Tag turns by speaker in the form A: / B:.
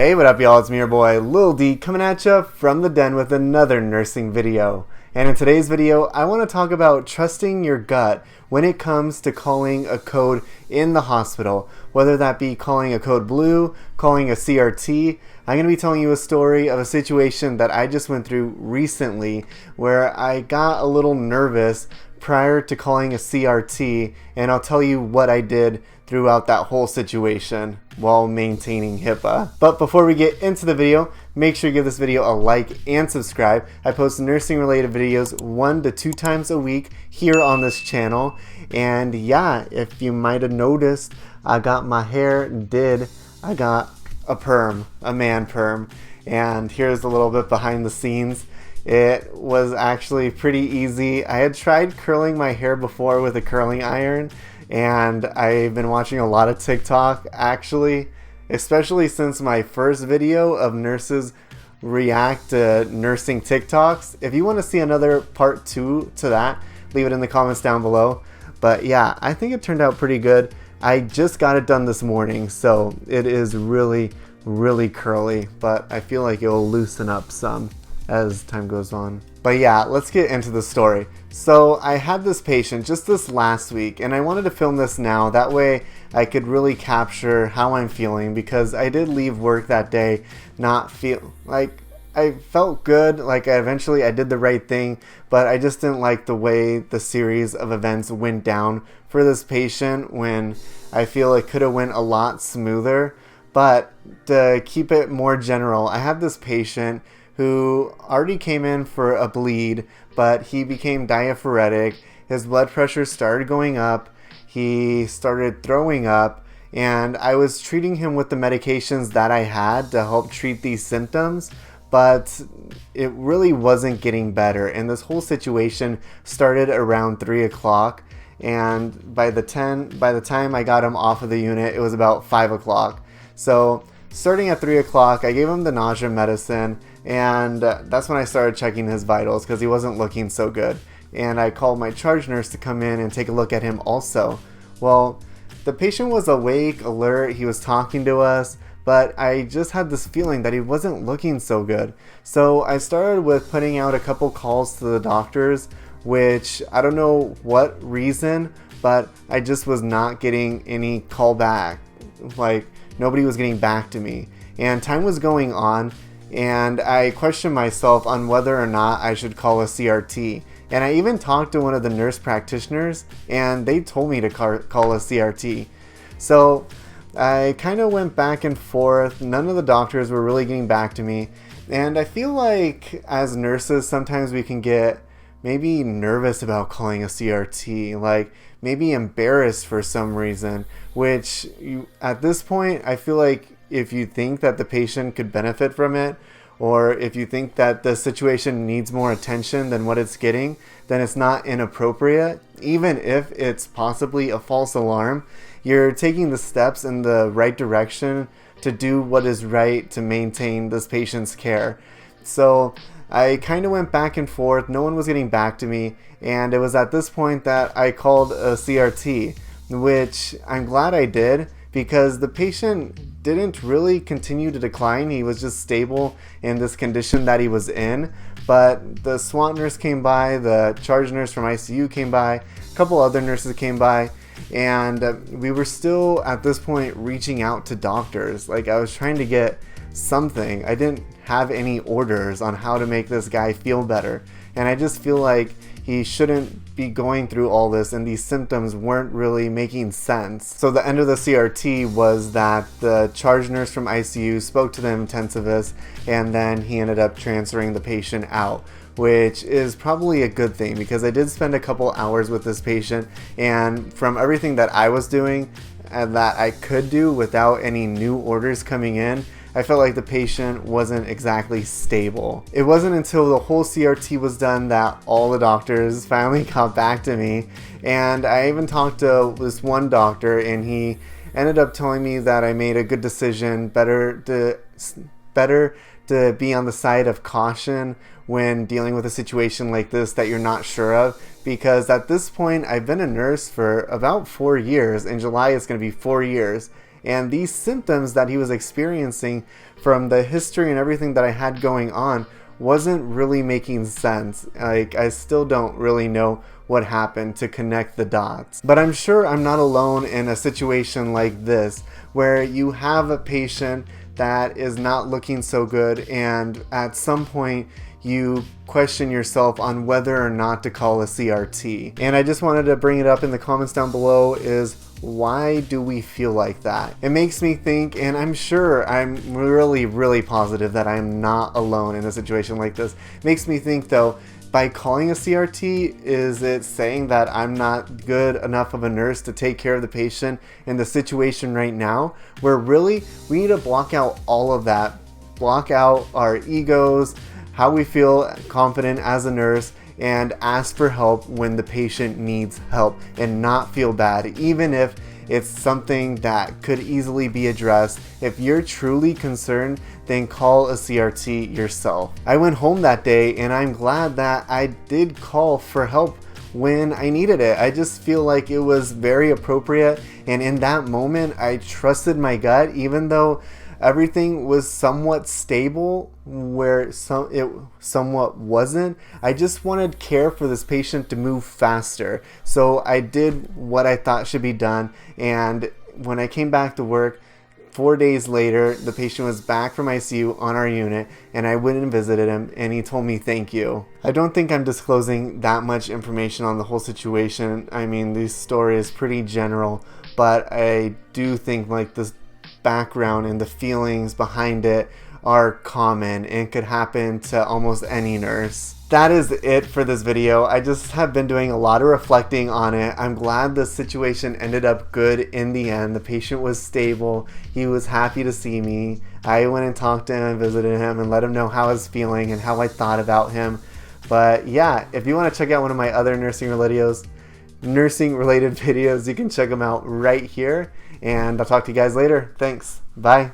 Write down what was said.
A: Hey, what up y'all, it's me, your boy Lil D, coming at ya from the den with another nursing video. And in today's video, I want to talk about trusting your gut when it comes to calling a code in the hospital, whether that be calling a code blue, calling a CRT. I'm going to be telling you a story of a situation that I just went through recently where I got a little nervous prior to calling a CRT, and I'll tell you what I did throughout that whole situation while maintaining HIPAA. But before we get into the video, make sure you give this video a like and subscribe. I post nursing related videos 1 to 2 times a week here on this channel. And yeah, if you might have noticed, I got my hair did. I got a perm, a man perm. And here's a little bit behind the scenes. It was actually pretty easy. I had tried curling my hair before with a curling iron, and I've been watching a lot of TikTok actually, especially since my first video of nurses react to nursing TikToks. If you want to see another part 2 to that, leave it in the comments down below. But yeah, I think it turned out pretty good. I just got it done this morning, so it is really curly, but I feel like it will loosen up some as time goes on. But yeah, let's get into the story. So I had this patient just this last week, and I wanted to film this now. That way I could really capture how I'm feeling, because I did leave work that day not feel like I felt good, like I did the right thing, but I just didn't like the way the series of events went down for this patient, when I feel it could have went a lot smoother. But to keep it more general, I have this patient who already came in for a bleed, but he became diaphoretic. His blood pressure started going up. He started throwing up, and I was treating him with the medications that I had to help treat these symptoms, but it really wasn't getting better. And this whole situation started around 3 o'clock, and by the time I got him off of the unit, it was about 5 o'clock. So starting at 3 o'clock, I gave him the nausea medicine, and that's when I started checking his vitals, because he wasn't looking so good. And I called my charge nurse to come in and take a look at him also. Well, the patient was awake, alert, he was talking to us, but I just had this feeling that he wasn't looking so good. So I started with putting out a couple calls to the doctors, which I don't know what reason, but I just was not getting any call back. Like, nobody was getting back to me, and time was going on, and I questioned myself on whether or not I should call a CRT. And I even talked to one of the nurse practitioners, and they told me to call a CRT. So I kind of went back and forth. None of the doctors were really getting back to me, and I feel like as nurses sometimes we can get maybe nervous about calling a CRT, like maybe embarrassed for some reason, which at this point I feel like if you think that the patient could benefit from it, or if you think that the situation needs more attention than what it's getting, then it's not inappropriate. Even if it's possibly a false alarm, you're taking the steps in the right direction to do what is right to maintain this patient's care. So I kind of went back and forth, no one was getting back to me, and it was at this point that I called a CRT, which I'm glad I did, because the patient didn't really continue to decline. He was just stable in this condition that he was in. But the SWAT nurse came by, the charge nurse from ICU came by, a couple other nurses came by, and we were still at this point reaching out to doctors. Like, I was trying to get something. I didn't have any orders on how to make this guy feel better, and I just feel like he shouldn't be going through all this, and these symptoms weren't really making sense. So the end of the CRT was that the charge nurse from ICU spoke to the intensivist, and then he ended up transferring the patient out, which is probably a good thing, because I did spend a couple hours with this patient, and from everything that I was doing and that I could do without any new orders coming in, I felt like the patient wasn't exactly stable. It wasn't until the whole CRT was done that all the doctors finally got back to me, and I even talked to this one doctor, and he ended up telling me that I made a good decision, better to be on the side of caution when dealing with a situation like this that you're not sure of, because at this point I've been a nurse for about 4 years. In July it's going to be 4 years, And these symptoms that he was experiencing from the history and everything that I had going on wasn't really making sense. Like, I still don't really know what happened to connect the dots. But I'm sure I'm not alone in a situation like this, where you have a patient that is not looking so good, and at some point you question yourself on whether or not to call a CRT. And I just wanted to bring it up in the comments down below, is why do we feel like that? It makes me think, and I'm sure, I'm really positive that I'm not alone in a situation like this. It makes me think though, by calling a CRT, is it saying that I'm not good enough of a nurse to take care of the patient in the situation right now? Where really, we need to block out all of that. Block out our egos, how we feel confident as a nurse, and ask for help when the patient needs help, and not feel bad, even if it's something that could easily be addressed. If you're truly concerned, then call a CRT yourself. I went home that day, and I'm glad that I did call for help when I needed it. I just feel like it was very appropriate, and in that moment I trusted my gut, even though everything was somewhat stable where it somewhat wasn't. I just wanted care for this patient to move faster. So I did what I thought should be done, and when I came back to work 4 days later, the patient was back from ICU on our unit, and I went and visited him, and he told me thank you. I don't think I'm disclosing that much information on the whole situation. I mean, this story is pretty general, but I do think like this background and the feelings behind it are common and could happen to almost any nurse. That is it for this video. I just have been doing a lot of reflecting on it. I'm glad the situation ended up good in the end. The patient was stable. He was happy to see me. I went and talked to him and visited him and let him know how I was feeling and how I thought about him. But yeah, if you want to check out one of my other nursing related videos, you can check them out right here. And I'll talk to you guys later. Thanks. Bye.